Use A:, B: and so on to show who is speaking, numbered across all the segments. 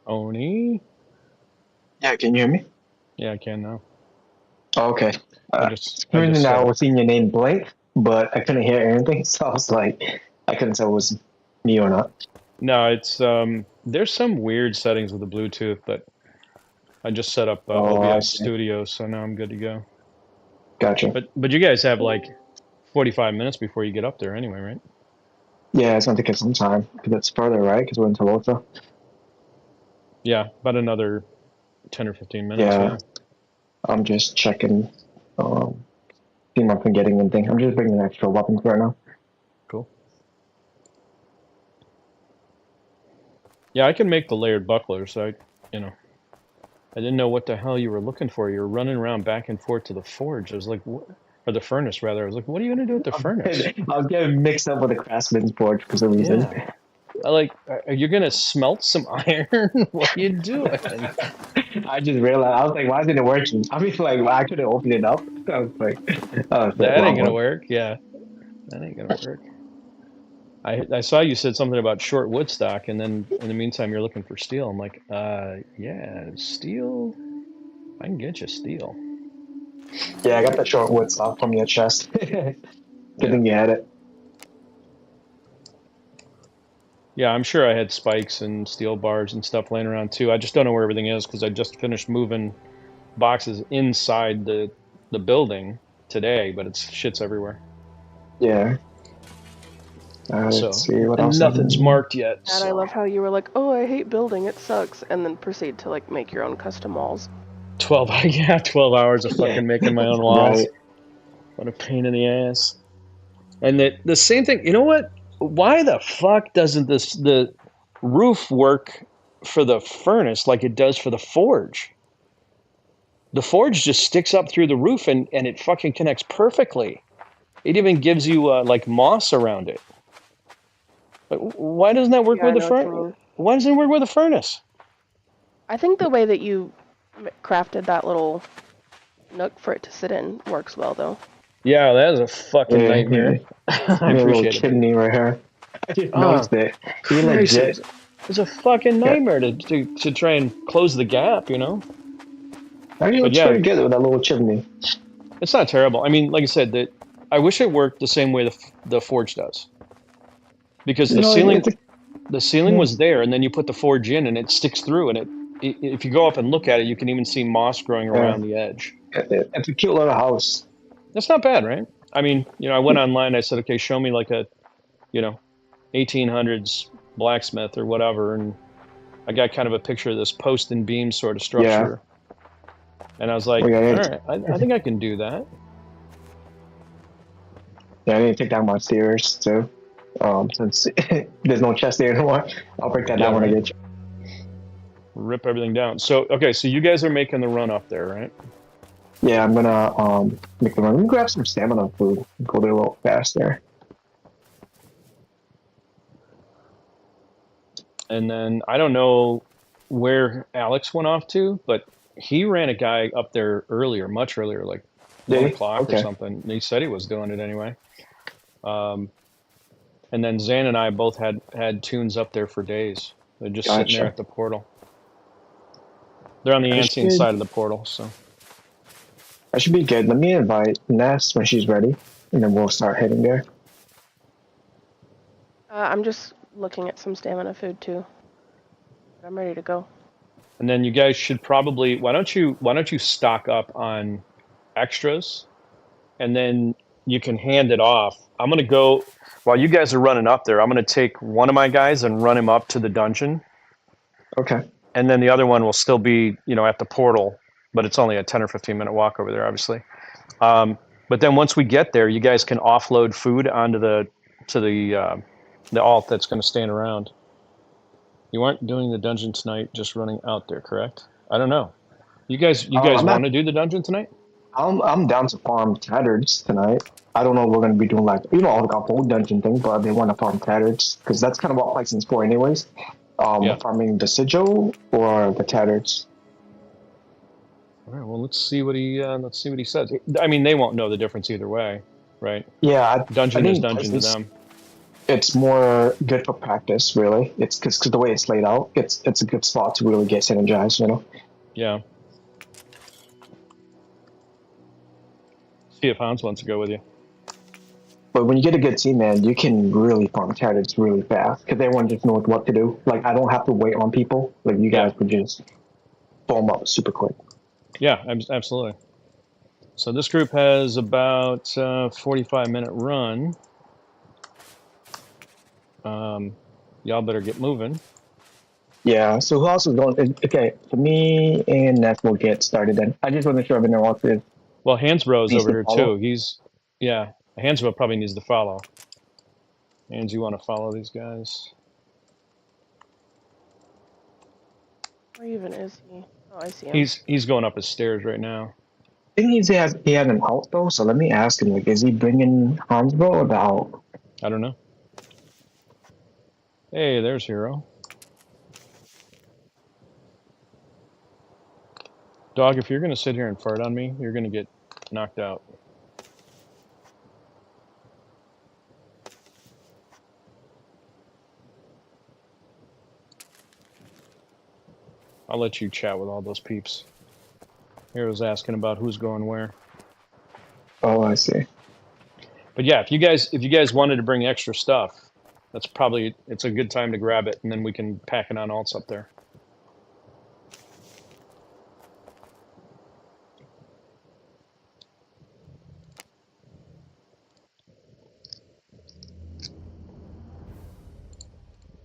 A: Oni?
B: Yeah, can you hear me?
A: Yeah, I can now.
B: Oh, okay.
A: I just
B: For
A: I
B: some
A: just
B: reason I
A: set up.
B: was seeing your name blink, but I couldn't hear anything, so I was like, I couldn't tell it was me or not.
A: No, it's there's some weird settings with the Bluetooth, but I just set up
B: Oh, I
A: OBS
B: see.
A: Studio, so now I'm good to go.
B: Gotcha.
A: But you guys have like 45 minutes before you get up there anyway, right?
B: Yeah, it's gonna take us some time because it's further, right? Because we're in Toronto.
A: Yeah, about another 10 or 15 minutes,
B: Yeah,
A: yeah.
B: I'm just checking, seeing if I'm getting anything. I'm just bringing extra weapons right now.
A: Cool. Yeah, I can make the layered bucklers. You know, I didn't know what the hell you were looking for. You were running around back and forth to the forge. I was like, what? Or the furnace, rather. I was like, what are you going to do with the furnace?
B: I was getting mixed up with the craftsman's forge for some reason.
A: Yeah. Are you going to smelt some iron? What are you doing?
B: I just realized I was like, why isn't it working? I mean, like I couldn't open it up. I was like,
A: That ain't
B: wow,
A: going to
B: what?
A: work. Yeah, that ain't going to work. I saw you said something about short wood stock, and then in the meantime, you're looking for steel. I'm like, yeah, steel. I can get you steel.
B: Yeah, I got that short wood stock from your chest. Good
A: Yeah.
B: thing you had it.
A: Yeah, I'm sure I had spikes and steel bars and stuff laying around too. I just don't know where everything is because I just finished moving boxes inside the building today, but it's shit's everywhere.
B: Yeah. Let's
A: So,
B: see what
A: and
B: else I
A: nothing's
B: can.
A: marked yet.
C: And I
A: So,
C: love how you were like, "Oh, I hate building; it sucks," and then proceed to like make your own custom walls.
A: 12 yeah, 12 hours of
B: Yeah.
A: fucking making my own walls.
B: Right.
A: What a pain in the ass. And the same thing, you know what? Why the fuck doesn't the roof work for the furnace like it does for the forge? The forge just sticks up through the roof and it fucking connects perfectly. It even gives you like moss around it. But why doesn't that work
C: Yeah,
A: with
C: I
A: the
C: know what you
A: furnace?
C: mean.
A: Why doesn't it work with the furnace?
C: I think the way that you crafted that little nook for it to sit in works well, though.
A: Yeah, that is a fucking
B: Yeah, yeah.
A: nightmare. I
B: Got a little
A: appreciate it, but
B: chimney right here. I just
A: oh
B: noticed it. He
A: Christ,
B: legit
A: it's a fucking
B: got.
A: nightmare to try and close the gap, you know?
B: Actually,
A: But
B: looks
A: yeah,
B: pretty good with that little chimney.
A: it's not terrible. I mean, like I said, that I wish it worked the same way the forge does, because
B: You know, it's a,
A: the ceiling
B: yeah,
A: was there, and then you put the forge in, and it sticks through, and if you go up and look at it, you can even see moss growing
B: yeah.
A: around the edge.
B: It's a cute little house.
A: That's not bad, right? I mean, I went online. I said, okay, show me like a you know 1800s blacksmith or whatever, and I got kind of a picture of this post and beam sort of
B: Yeah.
A: structure, and I was like,
B: Oh, yeah,
A: all right, I think I can do that.
B: yeah, I need to take down my stairs too. Since there's no chest there anymore, I'll break that
A: Yeah,
B: down when I
A: right.
B: get you.
A: Rip everything down. So okay, so you guys are making the run up there, right?
B: Yeah, I'm gonna make the run. Let me grab some stamina food. Go there a little faster.
A: And then I don't know where Alex went off to, but he ran a guy up there earlier, much earlier, like one
B: Did he?
A: o'clock or
B: Okay.
A: something. And he said he was doing it anyway. Um, and then Zan and I both had tunes up there for days. They're just sitting there
B: Gotcha.
A: at the portal. They're on the
B: I
A: Ancient
B: should
A: side of the portal, so
B: I should be good. Let me invite Ness when she's ready, and then we'll start heading there.
C: I'm just looking at some stamina food too. I'm ready to go.
A: and then you guys should probably why don't you stock up on extras and then you can hand it off. I'm gonna go while you guys are running up there. I'm gonna take one of my guys and run him up to the dungeon,
B: Okay.
A: and then the other one will still be, at the portal, but it's only a 10 or 15 minute walk over there, obviously. But then once we get there, you guys can offload food onto the alt that's going to stand around. You aren't doing the dungeon tonight, just running out there, correct? I don't know. You guys
B: I'm
A: want
B: not.
A: to do the dungeon tonight?
B: I'm down to farm tattards tonight. I don't know if we're gonna be doing like like a whole dungeon thing, but they want to farm tattards because that's kind of what Pison's for, anyways.
A: Yeah.
B: Farming the sigil or the tattards.
A: All right. Well, let's see what he says. I mean, they won't know the difference either way, right?
B: Yeah, I
A: Dungeon is
B: think
A: dungeon to
B: Pison's.
A: them.
B: It's more good for practice, really. It's because the way it's laid out, it's a good spot to really get synergized, you know.
A: Yeah. See if Hans wants to go with you.
B: But when you get a good team, man, you can really farm targets really fast because everyone just knows what to do. Like I don't have to wait on people. Like you guys could just form up super quick.
A: Yeah, absolutely. So this group has about 45-minute run. Y'all better get moving.
B: Yeah. So who else is going? Okay, for me and Ness will get started then. I just wasn't sure if anyone else is.
A: Well, Hansbro's over here
B: Follow.
A: too. Yeah, Hansbro probably needs to follow. Hans, you want to follow these guys?
C: Where even is he? Oh, I see him.
A: He's going up his stairs right now.
B: I think he has an out though. So let me ask him. Like, is he bringing Hansbro or the out?
A: I don't know. Hey, there's Hero. Dog, if you're going to sit here and fart on me, you're going to get knocked out. I'll let you chat with all those peeps. Hero's asking about who's going where.
B: Oh, I see.
A: But yeah, if you guys wanted to bring extra stuff, it's a good time to grab it, and then we can pack it on alts up there.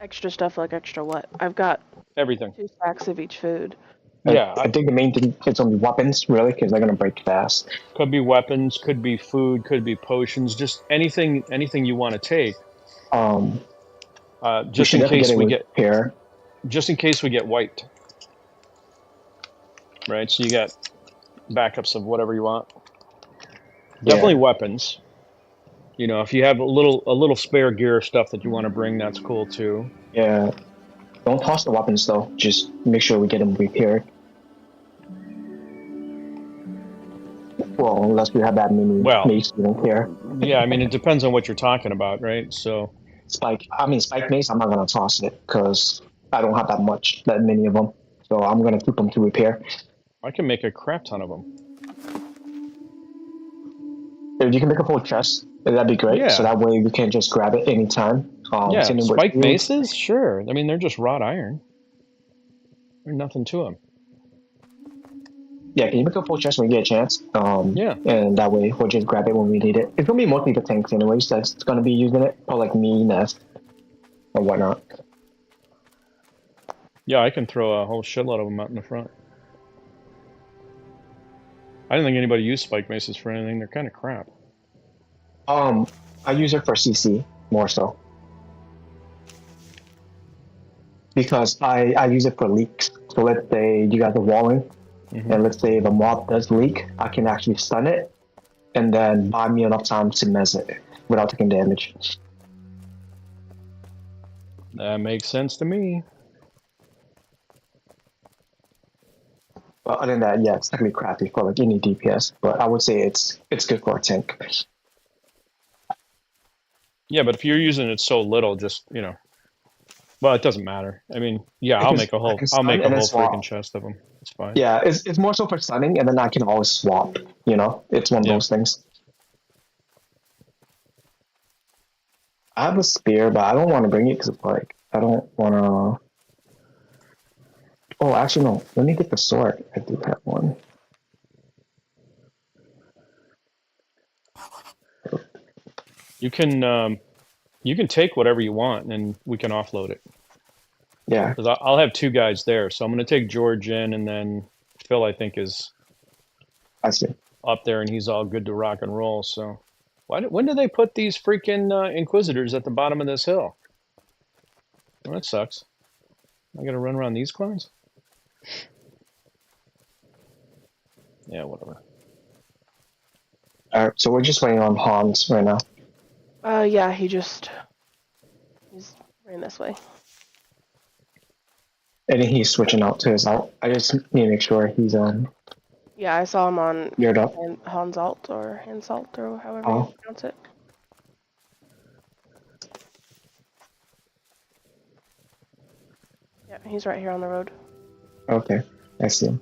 C: Extra stuff like extra what? I've got
A: Everything.
C: 2 stacks of each food.
A: Yeah,
B: I think the main thing is gonna be weapons, really, because they're gonna break fast.
A: could be weapons, could be food, could be potions, just anything you want to take. Just in case we get
B: repair.
A: Just in case we get wiped. Right? So you got backups of whatever you want. Definitely weapons. You know, if you have a little spare gear stuff that you want to bring, that's cool too.
B: Yeah. Don't toss the weapons though. Just make sure we get them repaired. Well, unless we have that many mace, we don't care.
A: Yeah, I mean, it depends on what you're talking about, right? So
B: spike mace, I'm not gonna toss it because I don't have that many of them. So I'm gonna keep them to repair.
A: I can make a crap ton of them.
B: If you can make a full chest, that'd be great.
A: Yeah.
B: So that way we can just grab it anytime.
A: Yeah, spiked maces, sure. I mean, they're just wrought iron. There's nothing to them.
B: Yeah, can you make a full chest when you get a chance?
A: Yeah.
B: And that way we'll just grab it when we need it. It's gonna be mostly the tanks anyways that's gonna be using it, or like me, Nest, or whatnot.
A: Yeah, I can throw a whole shitload of them out in the front. I didn't think anybody used spike maces for anything. They're kind of crap.
B: I use it for CC more so. Because I use it for leaks. So let's say you guys are walling, and let's say the mob does leak, I can actually stun it, and then buy me enough time to mess it without taking damage.
A: That makes sense to me.
B: But other than that, yeah, it's definitely crappy for like any DPS. But I would say it's good for a tank.
A: Yeah, but if you're using it so little, just well, it doesn't matter. I mean, yeah, I'll make a whole freaking chest of them. It's fine.
B: Yeah, it's more so for stunning, and then I can always swap. You know, it's one of those things. I have a spear, but I don't want to bring it because like I don't want to. Oh, actually, no. Let me get the sword. I do have one.
A: You can take whatever you want, and we can offload it.
B: Yeah.
A: Because I'll have 2 guys there, so I'm going to take George in, and then Phil, I think, is up there, and he's all good to rock and roll. So, when do they put these freaking Inquisitors at the bottom of this hill? Well, that sucks. I got to run around these clones? Yeah, whatever.
B: Alright, so we're just waiting on Hans right now.
C: Yeah, he's running this way.
B: And he's switching out to his alt. I just need to make sure he's
C: Yeah, I saw him on
B: geared up.
C: Hans alt or Hansalt or however you pronounce it. Yeah, he's right here on the road.
B: Okay, I see him.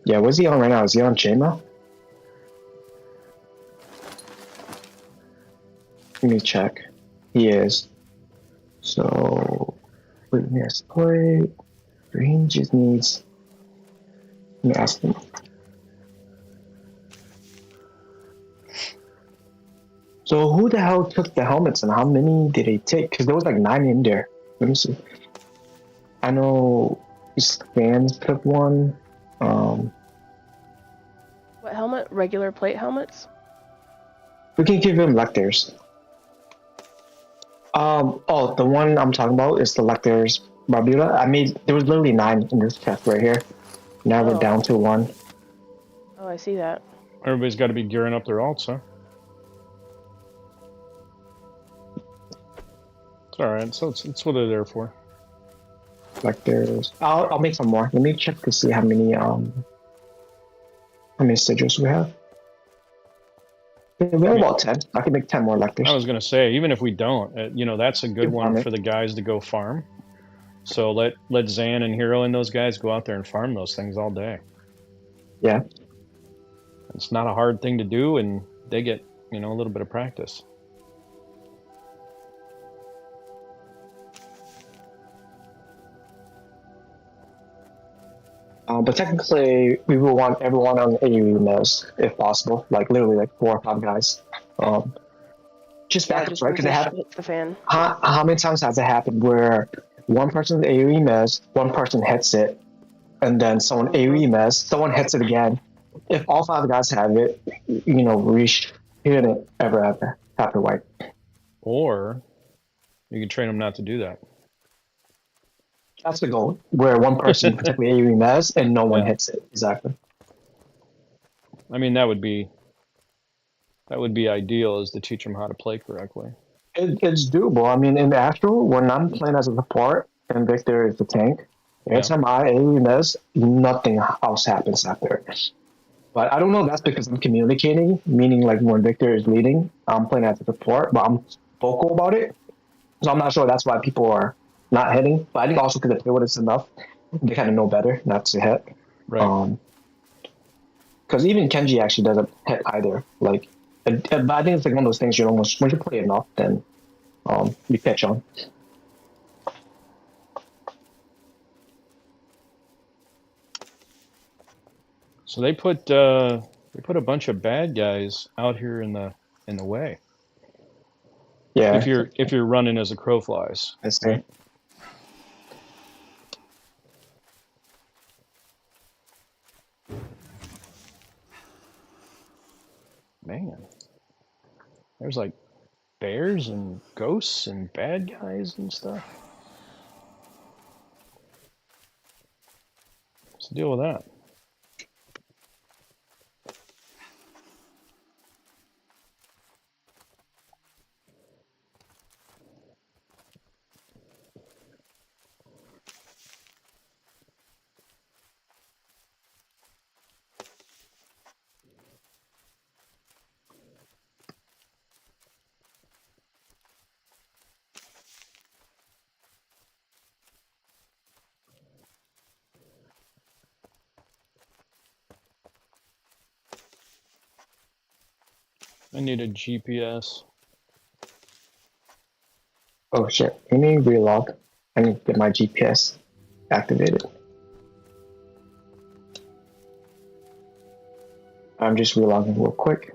B: Yeah, what's he on right now? Is he on Jama? Let me check. He is. So, witness plate. Green just needs. Let me ask him. So, who the hell took the helmets and how many did they take? Because there was like 9 in there. Let me see. I know Scans took one.
C: What helmet? Regular plate helmets?
B: We can give him Lectors. Oh, the one I'm talking about is the Lectors Barbula. I mean, there was literally 9 in this chest right here. Now we're down to 1.
C: Oh, I see that.
A: Everybody's got to be gearing up their alts, huh? It's all right. So it's what they're there for.
B: Lectors. I'll make some more. Let me check to see how many sigils we have. We have about 10. I can make 10 more Lectors.
A: I was gonna say, even if we don't, you know, that's a good one for the guys to go farm. So let Zan and Hero and those guys go out there and farm those things all day.
B: Yeah.
A: It's not a hard thing to do, and they get, you know, a little bit of practice.
B: But technically, we will want everyone on AoE mez if possible, like literally like 4 or 5 guys. Just backups, right? Because it happened.
C: Hits the fan.
B: How many times has it happened where one person's AoE mez, one person hits it, and then someone AoE mez, someone hits it again? If all 5 guys have it, you know, we shouldn't ever have to wipe.
A: Or you can train them not to do that.
B: That's the goal, where one person particularly AoE mez and no one hits it. Exactly.
A: I mean, that would be ideal, is to teach them how to play correctly.
B: It's doable. I mean, in Astral, when I'm playing as a support and Victor is the tank, every time I AoE mez, nothing else happens after. But I don't know if that's because I'm communicating, meaning like when Victor is leading, I'm playing as a support, but I'm vocal about it. So I'm not sure that's why people are not hitting. But I think also because if they would have enough, they kind of know better not to hit.
A: Right.
B: Because even Kenji actually doesn't hit either. Like, but I think it's like one of those things you almost, when you play enough, then you catch on.
A: So they put a bunch of bad guys out here in the way.
B: Yeah.
A: If you're running as a crow flies.
B: I see. Right?
A: Man, there's like bears and ghosts and bad guys and stuff. What's the deal with that? I need a GPS.
B: Oh shit, let me relog. I need to get my GPS activated. I'm just relogging real quick.